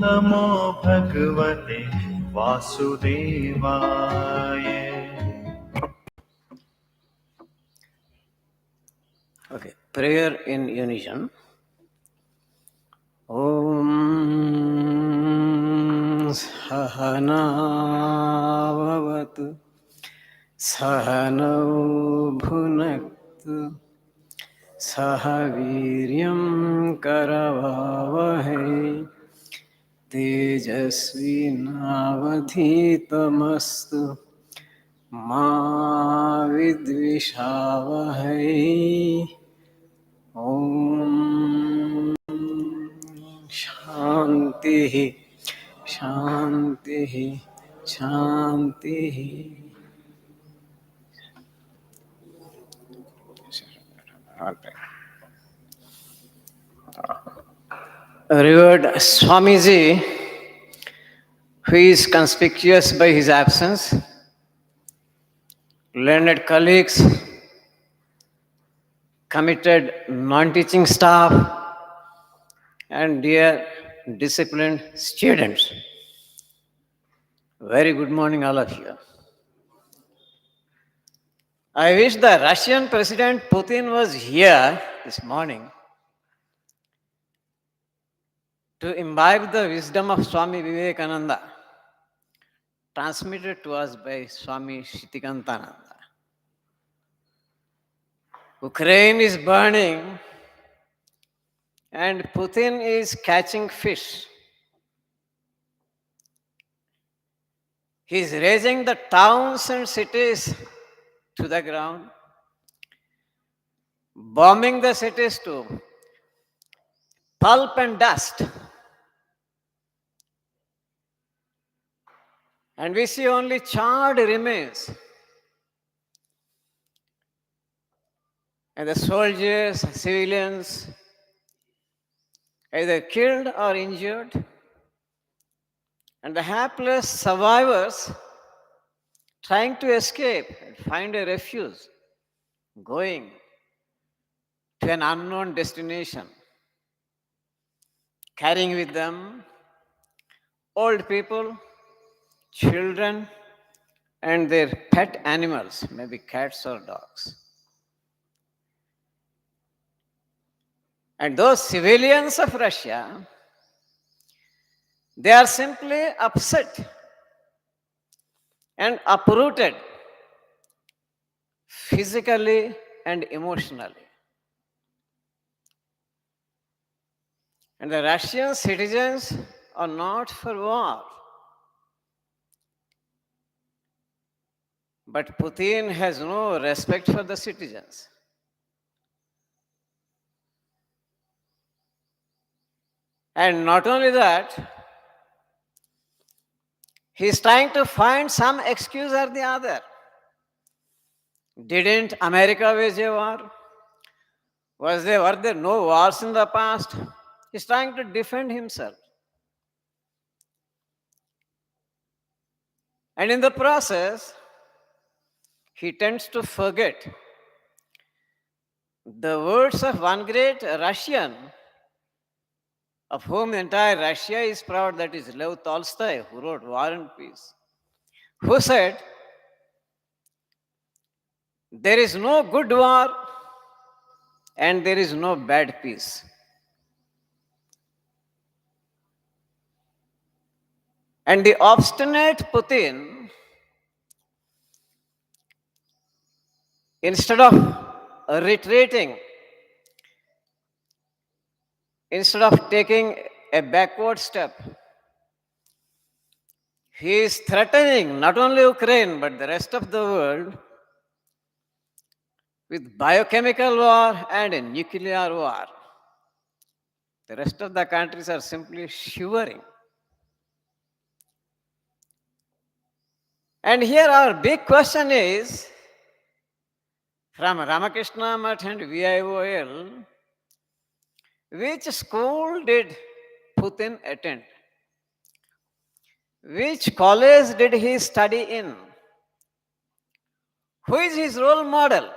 नमो भगवते वासुदेवाय. Okay, prayer in unison. Om Sahana Bhavatu Sahana Bhunaktu Sahaviryam Karavavahe Tejasvinavadhitamastu Ma Vidvishavahe. Om Shanti Shanti Shanti. Revered Swamiji, who is conspicuous by his absence, learned colleagues, committed non-teaching staff, and dear disciplined students. Very good morning, all of you. I wish the Russian President Putin was here this morning to imbibe the wisdom of Swami Vivekananda, transmitted to us by Swami Shitikantananda. Ukraine is burning and Putin is catching fish. He is raising the towns and cities to the ground, bombing the cities to pulp and dust. And we see only charred remains. And the soldiers, civilians, either killed or injured. And the hapless survivors trying to escape and find a refuge, going to an unknown destination, carrying with them old people, children, and their pet animals, maybe cats or dogs. And those civilians of Russia, they are simply upset and uprooted physically and emotionally. And the Russian citizens are not for war. But Putin has no respect for the citizens. And not only that, he is trying to find some excuse or the other. Didn't America wage a war? Were there no wars in the past? He's trying to defend himself. And in the process, he tends to forget the words of one great Russian, of whom the entire Russia is proud, that is Lev Tolstoy, who wrote War and Peace, who said, "There is no good war and there is no bad peace." And the obstinate Putin, instead of retreating, instead of taking a backward step, he is threatening not only Ukraine but the rest of the world with biochemical war and a nuclear war. The rest of the countries are simply shivering. And here our big question is, from Ramakrishna Math and VIOL, which school did Putin attend? Which college did he study in? Who is his role model?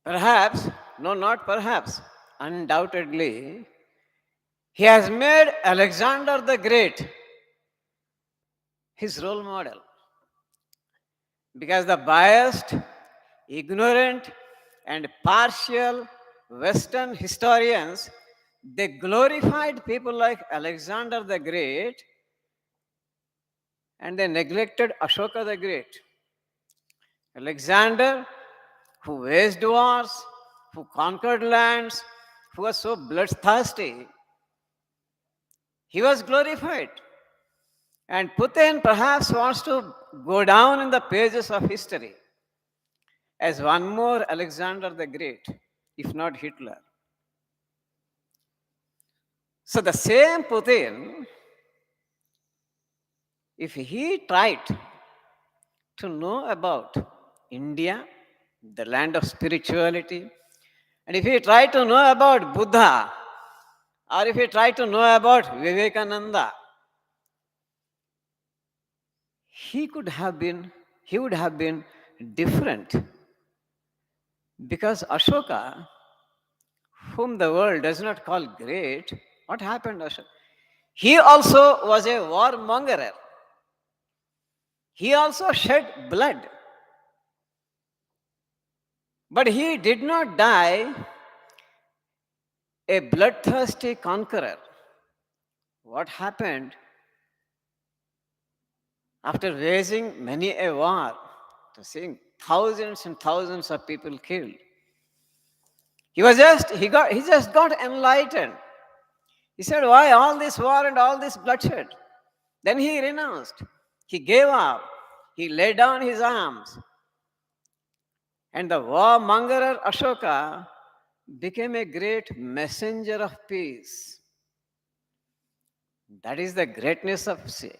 Perhaps, no, not perhaps, undoubtedly, He has made Alexander the Great his role model. Because the biased, ignorant, and partial Western historians, they glorified people like Alexander the Great and they neglected Ashoka the Great. Alexander, who waged wars, who conquered lands, who was so bloodthirsty, he was glorified. And Putin perhaps wants to go down in the pages of history as one more Alexander the Great, if not Hitler. So the same Putin, if he tried to know about India, the land of spirituality, and if he tried to know about Buddha, or if he tried to know about Vivekananda, he would have been different. Because Ashoka, whom the world does not call great, what happened, Ashoka? He also was a warmonger. He also shed blood. But he did not die a bloodthirsty conqueror. What happened after waging many a war, to seeing thousands and thousands of people killed? He just got enlightened. He said, why all this war and all this bloodshed? Then he renounced. He gave up. He laid down his arms. And the warmongerer Ashoka became a great messenger of peace. That is the greatness of, say,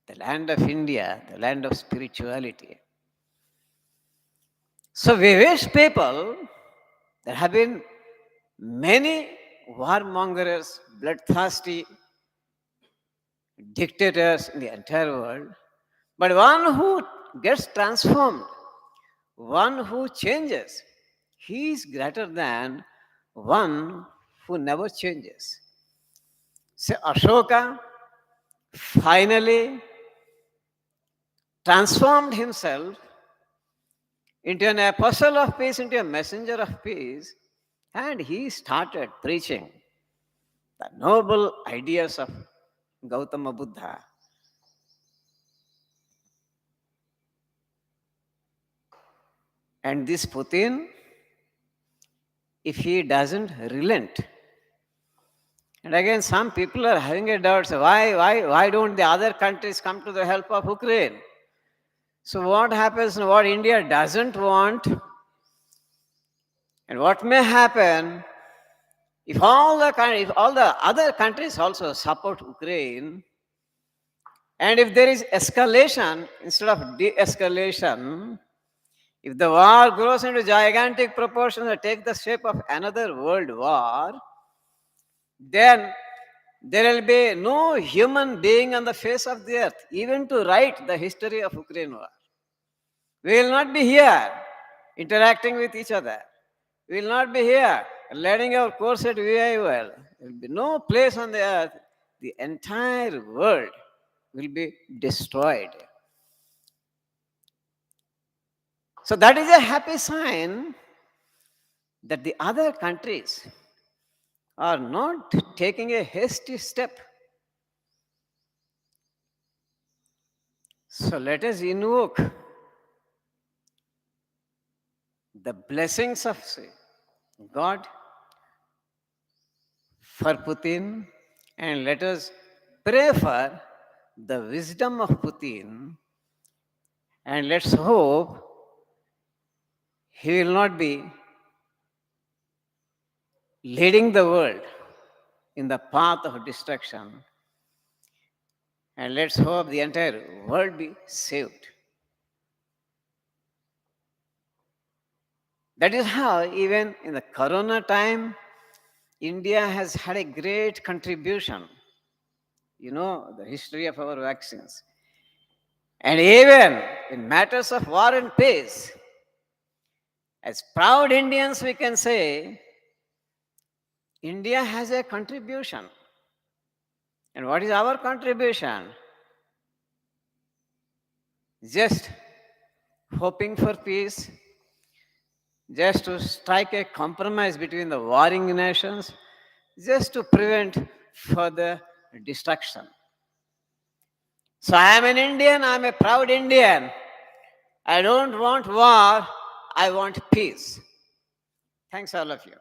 the land of India, the land of spirituality. So we wish people, there have been many warmongers, bloodthirsty dictators in the entire world, but one who gets transformed, one who changes, he is greater than one who never changes. So Ashoka finally transformed himself into an apostle of peace, into a messenger of peace, and he started preaching the noble ideas of Gautama Buddha. And this Putin, if he doesn't relent, and again, some people are having a doubt, so why don't the other countries come to the help of Ukraine? So what happens, what India doesn't want, and what may happen if all the other countries also support Ukraine, and if there is escalation instead of de-escalation, if the war grows into gigantic proportions and take the shape of another world war, then there will be no human being on the face of the earth, even to write the history of Ukraine war. We will not be here interacting with each other. We will not be here learning our course at VIL. There will be no place on the earth. The entire world will be destroyed. So that is a happy sign that the other countries are not taking a hasty step. So let us invoke the blessings of God for Putin, and let us pray for the wisdom of Putin, and let's hope he will not be leading the world in the path of destruction, and let's hope the entire world be saved. That is how, even in the corona time, India has had a great contribution. You know the history of our vaccines. And even in matters of war and peace, as proud Indians, we can say India has a contribution. And what is our contribution? Just hoping for peace, just to strike a compromise between the warring nations, just to prevent further destruction. So I am an Indian, I am a proud Indian. I don't want war, I want peace. Thanks, all of you.